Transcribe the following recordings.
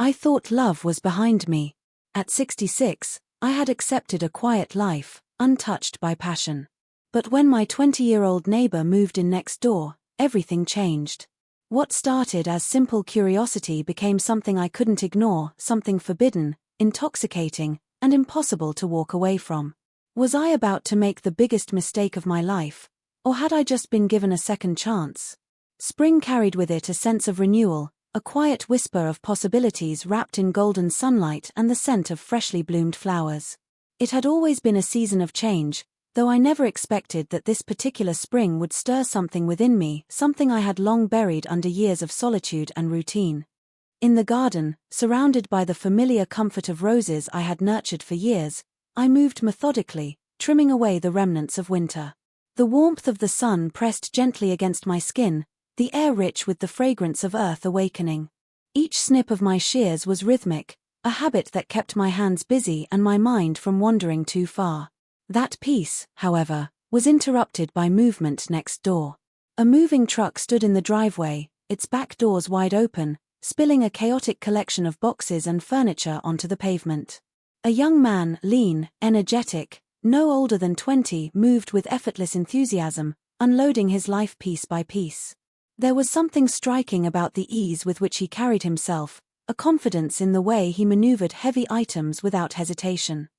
I thought love was behind me. At 66, I had accepted a quiet life, untouched by passion. But when my 20-year-old neighbor moved in next door, everything changed. What started as simple curiosity became something I couldn't ignore, something forbidden, intoxicating, and impossible to walk away from. Was I about to make the biggest mistake of my life, or had I just been given a second chance? Spring carried with it a sense of renewal, a quiet whisper of possibilities wrapped in golden sunlight and the scent of freshly bloomed flowers. It had always been a season of change, though I never expected that this particular spring would stir something within me, something I had long buried under years of solitude and routine. In the garden, surrounded by the familiar comfort of roses I had nurtured for years, I moved methodically, trimming away the remnants of winter. The warmth of the sun pressed gently against my skin, the air rich with the fragrance of earth awakening. Each snip of my shears was rhythmic, a habit that kept my hands busy and my mind from wandering too far. That peace, however, was interrupted by movement next door. A moving truck stood in the driveway, its back doors wide open, spilling a chaotic collection of boxes and furniture onto the pavement. A young man, lean, energetic, no older than 20, moved with effortless enthusiasm, unloading his life piece by piece. There was something striking about the ease with which he carried himself, a confidence in the way he maneuvered heavy items without hesitation.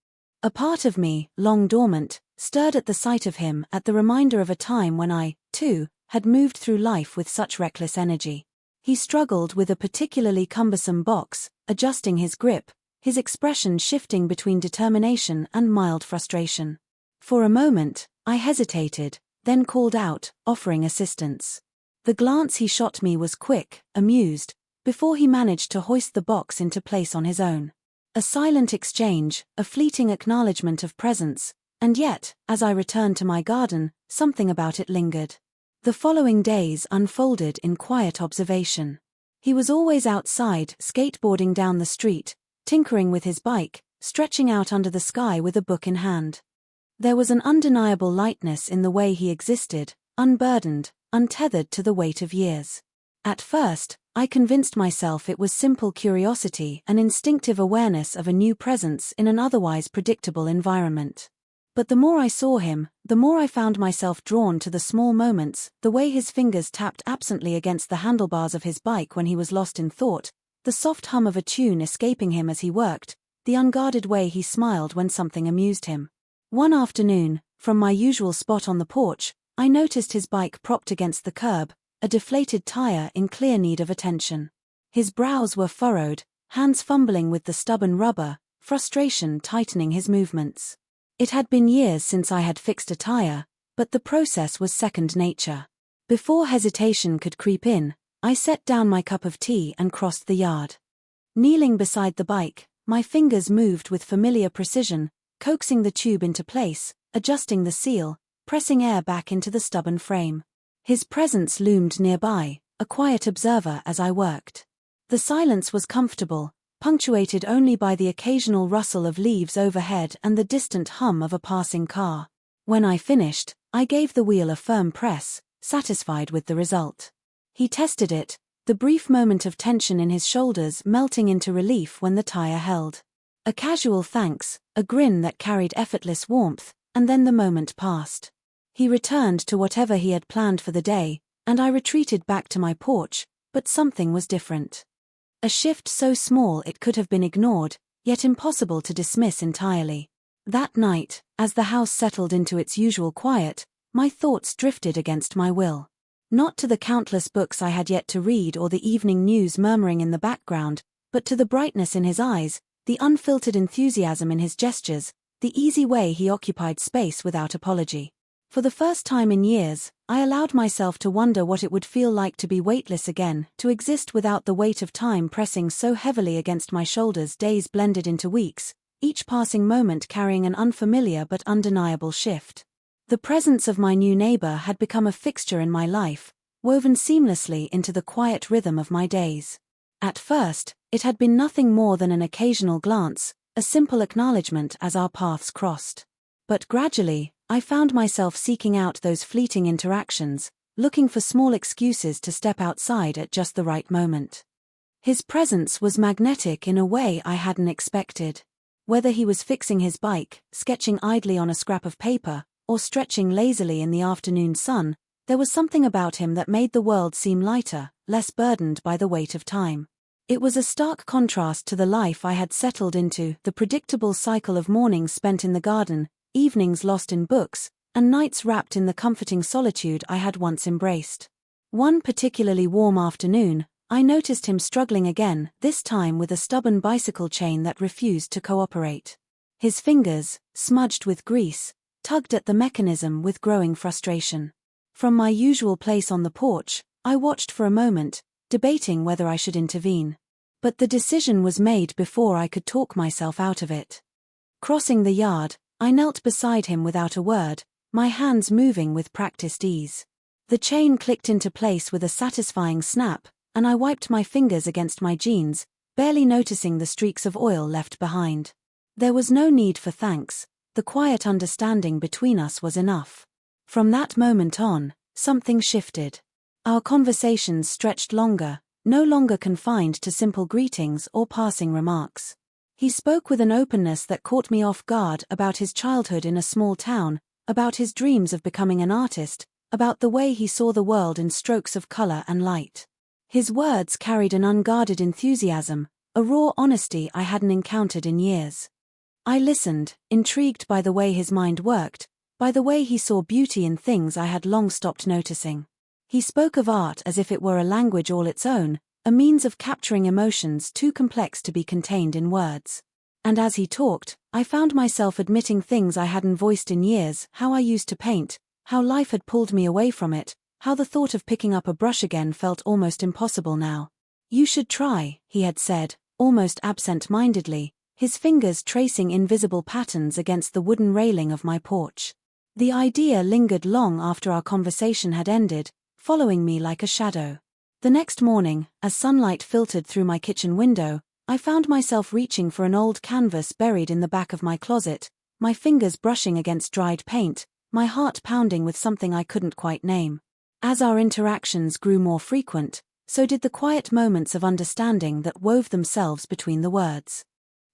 A part of me, long dormant, stirred at the sight of him, at the reminder of a time when I, too, had moved through life with such reckless energy. He struggled with a particularly cumbersome box, adjusting his grip, his expression shifting between determination and mild frustration. For a moment, I hesitated, then called out, offering assistance. The glance he shot me was quick, amused, before he managed to hoist the box into place on his own. A silent exchange, a fleeting acknowledgement of presence, and yet, as I returned to my garden, something about it lingered. The following days unfolded in quiet observation. He was always outside, skateboarding down the street, tinkering with his bike, stretching out under the sky with a book in hand. There was an undeniable lightness in the way he existed, unburdened, untethered to the weight of years. At first, I convinced myself it was simple curiosity, an instinctive awareness of a new presence in an otherwise predictable environment. But the more I saw him, the more I found myself drawn to the small moments, the way his fingers tapped absently against the handlebars of his bike when he was lost in thought, the soft hum of a tune escaping him as he worked, the unguarded way he smiled when something amused him. One afternoon, from my usual spot on the porch, I noticed his bike propped against the curb, a deflated tire in clear need of attention. His brows were furrowed, hands fumbling with the stubborn rubber, frustration tightening his movements. It had been years since I had fixed a tire, but the process was second nature. Before hesitation could creep in, I set down my cup of tea and crossed the yard. Kneeling beside the bike, my fingers moved with familiar precision, coaxing the tube into place, adjusting the seal, pressing air back into the stubborn frame. His presence loomed nearby, a quiet observer as I worked. The silence was comfortable, punctuated only by the occasional rustle of leaves overhead and the distant hum of a passing car. When I finished, I gave the wheel a firm press, satisfied with the result. He tested it, the brief moment of tension in his shoulders melting into relief when the tire held. A casual thanks, a grin that carried effortless warmth, and then the moment passed. He returned to whatever he had planned for the day, and I retreated back to my porch, but something was different. A shift so small it could have been ignored, yet impossible to dismiss entirely. That night, as the house settled into its usual quiet, my thoughts drifted against my will. Not to the countless books I had yet to read or the evening news murmuring in the background, but to the brightness in his eyes, the unfiltered enthusiasm in his gestures, the easy way he occupied space without apology. For the first time in years, I allowed myself to wonder what it would feel like to be weightless again, to exist without the weight of time pressing so heavily against my shoulders. Days blended into weeks, each passing moment carrying an unfamiliar but undeniable shift. The presence of my new neighbor had become a fixture in my life, woven seamlessly into the quiet rhythm of my days. At first, it had been nothing more than an occasional glance, a simple acknowledgement as our paths crossed. But gradually, I found myself seeking out those fleeting interactions, looking for small excuses to step outside at just the right moment. His presence was magnetic in a way I hadn't expected. Whether he was fixing his bike, sketching idly on a scrap of paper, or stretching lazily in the afternoon sun, there was something about him that made the world seem lighter, less burdened by the weight of time. It was a stark contrast to the life I had settled into, the predictable cycle of mornings spent in the garden, evenings lost in books, and nights wrapped in the comforting solitude I had once embraced. One particularly warm afternoon, I noticed him struggling again, this time with a stubborn bicycle chain that refused to cooperate. His fingers, smudged with grease, tugged at the mechanism with growing frustration. From my usual place on the porch, I watched for a moment, debating whether I should intervene. But the decision was made before I could talk myself out of it. Crossing the yard, I knelt beside him without a word, my hands moving with practiced ease. The chain clicked into place with a satisfying snap, and I wiped my fingers against my jeans, barely noticing the streaks of oil left behind. There was no need for thanks, the quiet understanding between us was enough. From that moment on, something shifted. Our conversations stretched longer, no longer confined to simple greetings or passing remarks. He spoke with an openness that caught me off guard about his childhood in a small town, about his dreams of becoming an artist, about the way he saw the world in strokes of color and light. His words carried an unguarded enthusiasm, a raw honesty I hadn't encountered in years. I listened, intrigued by the way his mind worked, by the way he saw beauty in things I had long stopped noticing. He spoke of art as if it were a language all its own, a means of capturing emotions too complex to be contained in words. And as he talked, I found myself admitting things I hadn't voiced in years, how I used to paint, how life had pulled me away from it, how the thought of picking up a brush again felt almost impossible now. "You should try," he had said, almost absent-mindedly, his fingers tracing invisible patterns against the wooden railing of my porch. The idea lingered long after our conversation had ended, following me like a shadow. The next morning, as sunlight filtered through my kitchen window, I found myself reaching for an old canvas buried in the back of my closet, my fingers brushing against dried paint, my heart pounding with something I couldn't quite name. As our interactions grew more frequent, so did the quiet moments of understanding that wove themselves between the words.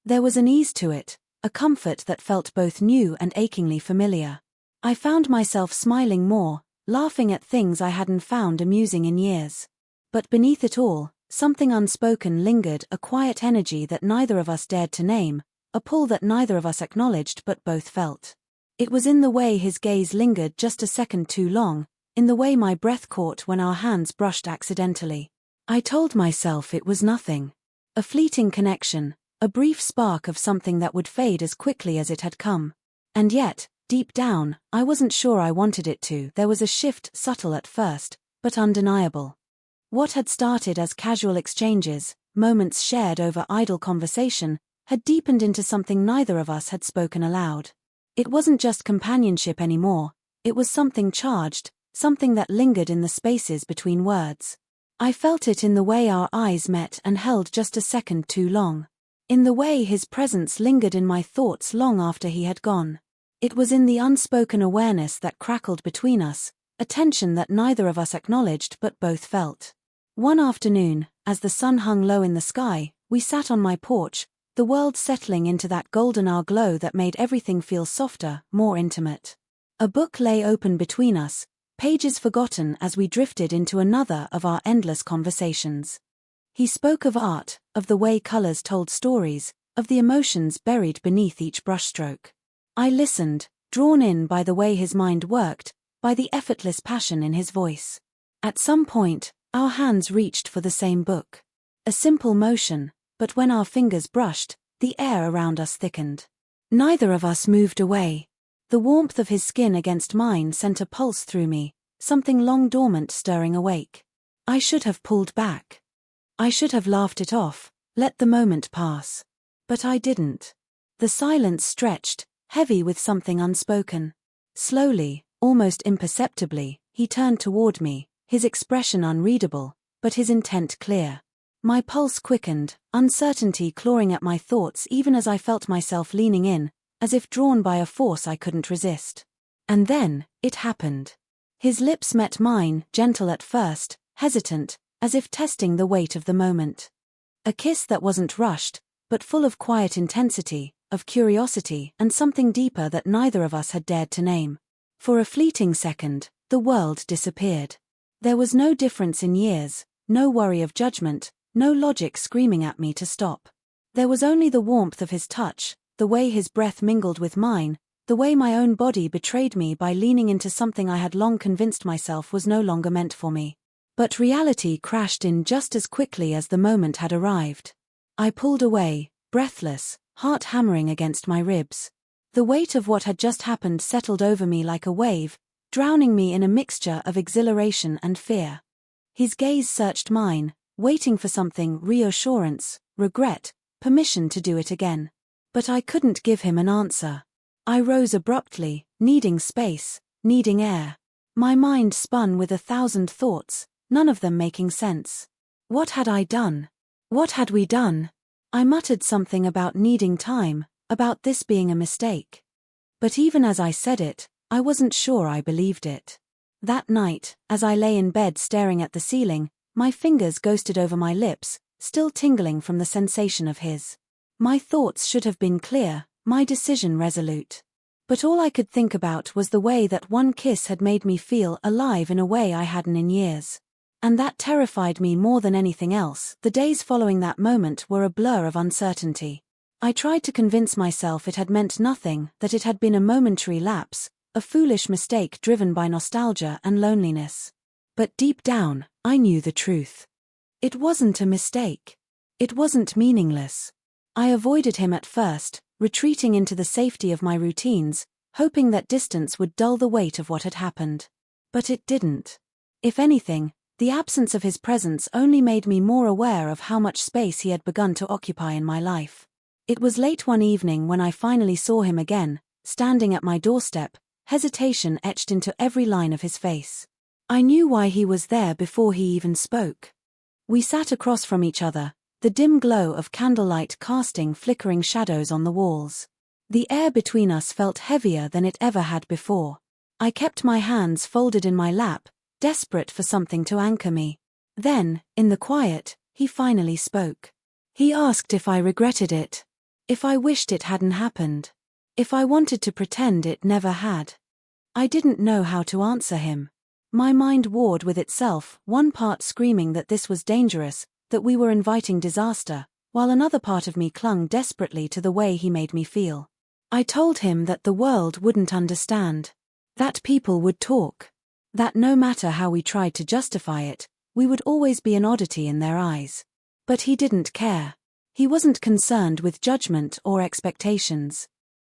There was an ease to it, a comfort that felt both new and achingly familiar. I found myself smiling more, laughing at things I hadn't found amusing in years. But beneath it all, something unspoken lingered, a quiet energy that neither of us dared to name, a pull that neither of us acknowledged but both felt. It was in the way his gaze lingered just a second too long, in the way my breath caught when our hands brushed accidentally. I told myself it was nothing. A fleeting connection, a brief spark of something that would fade as quickly as it had come. And yet, deep down, I wasn't sure I wanted it to. There was a shift, subtle at first, but undeniable. What had started as casual exchanges, moments shared over idle conversation, had deepened into something neither of us had spoken aloud. It wasn't just companionship anymore, it was something charged, something that lingered in the spaces between words. I felt it in the way our eyes met and held just a second too long. In the way his presence lingered in my thoughts long after he had gone. It was in the unspoken awareness that crackled between us, a tension that neither of us acknowledged but both felt. One afternoon, as the sun hung low in the sky, we sat on my porch, the world settling into that golden hour glow that made everything feel softer, more intimate. A book lay open between us, pages forgotten as we drifted into another of our endless conversations. He spoke of art, of the way colors told stories, of the emotions buried beneath each brushstroke. I listened, drawn in by the way his mind worked, by the effortless passion in his voice. At some point, our hands reached for the same book. A simple motion, but when our fingers brushed, the air around us thickened. Neither of us moved away. The warmth of his skin against mine sent a pulse through me, something long dormant stirring awake. I should have pulled back. I should have laughed it off, let the moment pass. But I didn't. The silence stretched, heavy with something unspoken. Slowly, almost imperceptibly, he turned toward me, his expression unreadable, but his intent clear. My pulse quickened, uncertainty clawing at my thoughts even as I felt myself leaning in, as if drawn by a force I couldn't resist. And then, it happened. His lips met mine, gentle at first, hesitant, as if testing the weight of the moment. A kiss that wasn't rushed, but full of quiet intensity, of curiosity, and something deeper that neither of us had dared to name. For a fleeting second, the world disappeared. There was no difference in years, no worry of judgment, no logic screaming at me to stop. There was only the warmth of his touch, the way his breath mingled with mine, the way my own body betrayed me by leaning into something I had long convinced myself was no longer meant for me. But reality crashed in just as quickly as the moment had arrived. I pulled away, breathless, heart hammering against my ribs. The weight of what had just happened settled over me like a wave, drowning me in a mixture of exhilaration and fear. His gaze searched mine, waiting for something: reassurance, regret, permission to do it again. But I couldn't give him an answer. I rose abruptly, needing space, needing air. My mind spun with 1,000 thoughts, none of them making sense. What had I done? What had we done? I muttered something about needing time, about this being a mistake. But even as I said it, I wasn't sure I believed it. That night, as I lay in bed staring at the ceiling, my fingers ghosted over my lips, still tingling from the sensation of his. My thoughts should have been clear, my decision resolute. But all I could think about was the way that one kiss had made me feel alive in a way I hadn't in years. And that terrified me more than anything else. The days following that moment were a blur of uncertainty. I tried to convince myself it had meant nothing, that it had been a momentary lapse, a foolish mistake driven by nostalgia and loneliness. But deep down, I knew the truth. It wasn't a mistake. It wasn't meaningless. I avoided him at first, retreating into the safety of my routines, hoping that distance would dull the weight of what had happened. But it didn't. If anything, the absence of his presence only made me more aware of how much space he had begun to occupy in my life. It was late one evening when I finally saw him again, standing at my doorstep, hesitation etched into every line of his face. I knew why he was there before he even spoke. We sat across from each other, the dim glow of candlelight casting flickering shadows on the walls. The air between us felt heavier than it ever had before. I kept my hands folded in my lap, desperate for something to anchor me. Then, in the quiet, he finally spoke. He asked if I regretted it. If I wished it hadn't happened. If I wanted to pretend it never had. I didn't know how to answer him. My mind warred with itself, one part screaming that this was dangerous, that we were inviting disaster, while another part of me clung desperately to the way he made me feel. I told him that the world wouldn't understand. That people would talk. That no matter how we tried to justify it, we would always be an oddity in their eyes. But he didn't care. He wasn't concerned with judgment or expectations.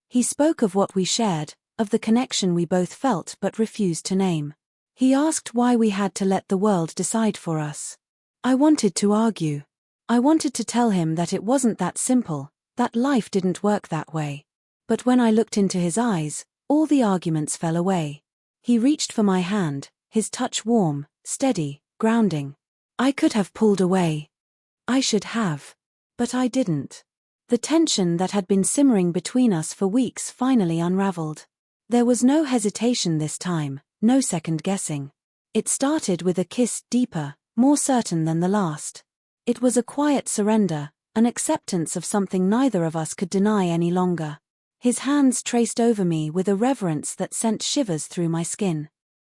He spoke of what we shared, of the connection we both felt but refused to name. He asked why we had to let the world decide for us. I wanted to argue. I wanted to tell him that it wasn't that simple, that life didn't work that way. But when I looked into his eyes, all the arguments fell away. He reached for my hand, his touch warm, steady, grounding. I could have pulled away. I should have. But I didn't. The tension that had been simmering between us for weeks finally unraveled. There was no hesitation this time, no second guessing. It started with a kiss deeper, more certain than the last. It was a quiet surrender, an acceptance of something neither of us could deny any longer. His hands traced over me with a reverence that sent shivers through my skin.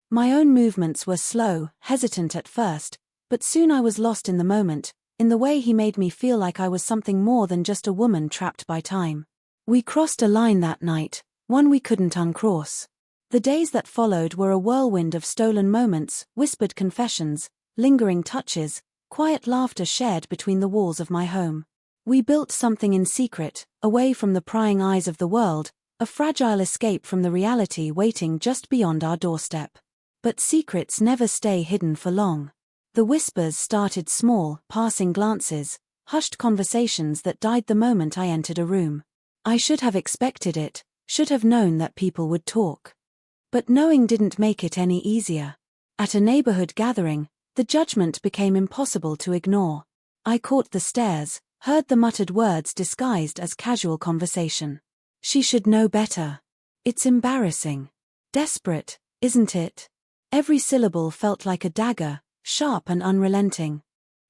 My own movements were slow, hesitant at first, but soon I was lost in the moment, in the way he made me feel like I was something more than just a woman trapped by time. We crossed a line that night, one we couldn't uncross. The days that followed were a whirlwind of stolen moments, whispered confessions, lingering touches, quiet laughter shared between the walls of my home. We built something in secret, away from the prying eyes of the world, a fragile escape from the reality waiting just beyond our doorstep. But secrets never stay hidden for long. The whispers started small, passing glances, hushed conversations that died the moment I entered a room. I should have expected it, should have known that people would talk. But knowing didn't make it any easier. At a neighborhood gathering, the judgment became impossible to ignore. I caught the stares, heard the muttered words disguised as casual conversation. She should know better. It's embarrassing. Desperate, isn't it? Every syllable felt like a dagger, sharp and unrelenting.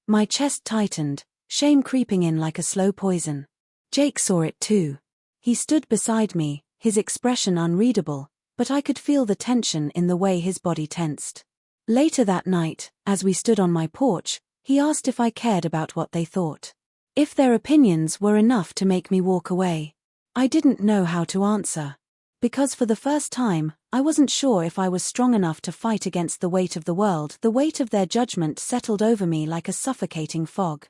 My chest tightened, shame creeping in like a slow poison. Jake saw it too. He stood beside me, his expression unreadable, but I could feel the tension in the way his body tensed. Later that night, as we stood on my porch, he asked if I cared about what they thought. If their opinions were enough to make me walk away. I didn't know how to answer. Because for the first time, I wasn't sure if I was strong enough to fight against the weight of the world. The weight of their judgment settled over me like a suffocating fog.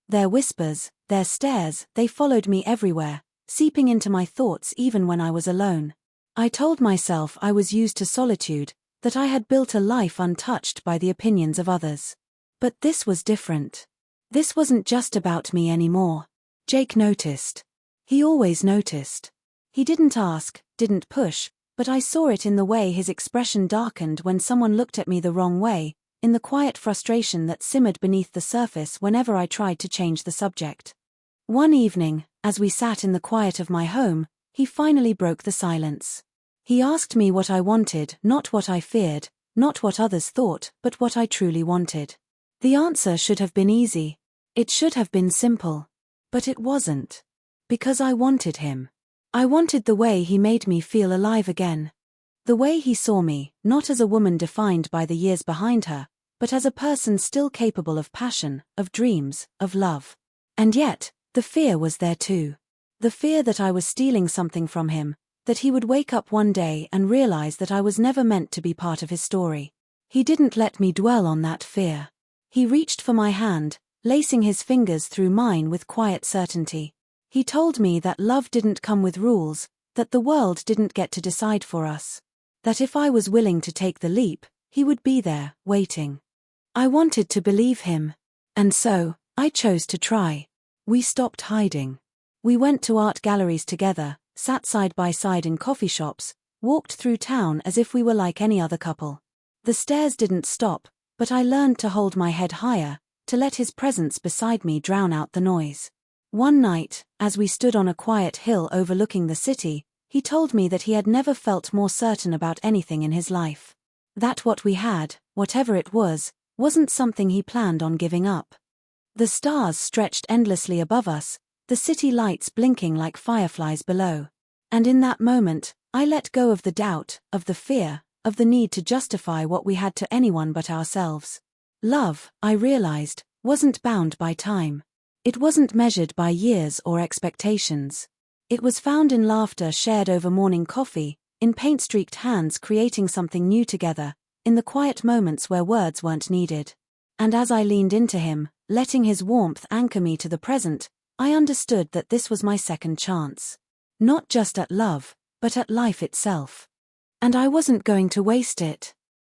Their whispers, their stares, they followed me everywhere, seeping into my thoughts even when I was alone. I told myself I was used to solitude, that I had built a life untouched by the opinions of others. But this was different. This wasn't just about me anymore. Jake noticed. He always noticed. He didn't ask, didn't push, but I saw it in the way his expression darkened when someone looked at me the wrong way, in the quiet frustration that simmered beneath the surface whenever I tried to change the subject. One evening, as we sat in the quiet of my home, he finally broke the silence. He asked me what I wanted, not what I feared, not what others thought, but what I truly wanted. The answer should have been easy. It should have been simple. But it wasn't. Because I wanted him. I wanted the way he made me feel alive again. The way he saw me, not as a woman defined by the years behind her, but as a person still capable of passion, of dreams, of love. And yet, the fear was there too. The fear that I was stealing something from him, that he would wake up one day and realize that I was never meant to be part of his story. He didn't let me dwell on that fear. He reached for my hand, lacing his fingers through mine with quiet certainty. He told me that love didn't come with rules, that the world didn't get to decide for us. That if I was willing to take the leap, he would be there, waiting. I wanted to believe him. And so, I chose to try. We stopped hiding. We went to art galleries together, sat side by side in coffee shops, walked through town as if we were like any other couple. The stares didn't stop, but I learned to hold my head higher, to let his presence beside me drown out the noise. One night, as we stood on a quiet hill overlooking the city, he told me that he had never felt more certain about anything in his life. That what we had, whatever it was, wasn't something he planned on giving up. The stars stretched endlessly above us, the city lights blinking like fireflies below. And in that moment, I let go of the doubt, of the fear, of the need to justify what we had to anyone but ourselves. Love, I realized, wasn't bound by time. It wasn't measured by years or expectations. It was found in laughter shared over morning coffee, in paint-streaked hands creating something new together, in the quiet moments where words weren't needed. And as I leaned into him, letting his warmth anchor me to the present, I understood that this was my second chance. Not just at love, but at life itself. And I wasn't going to waste it.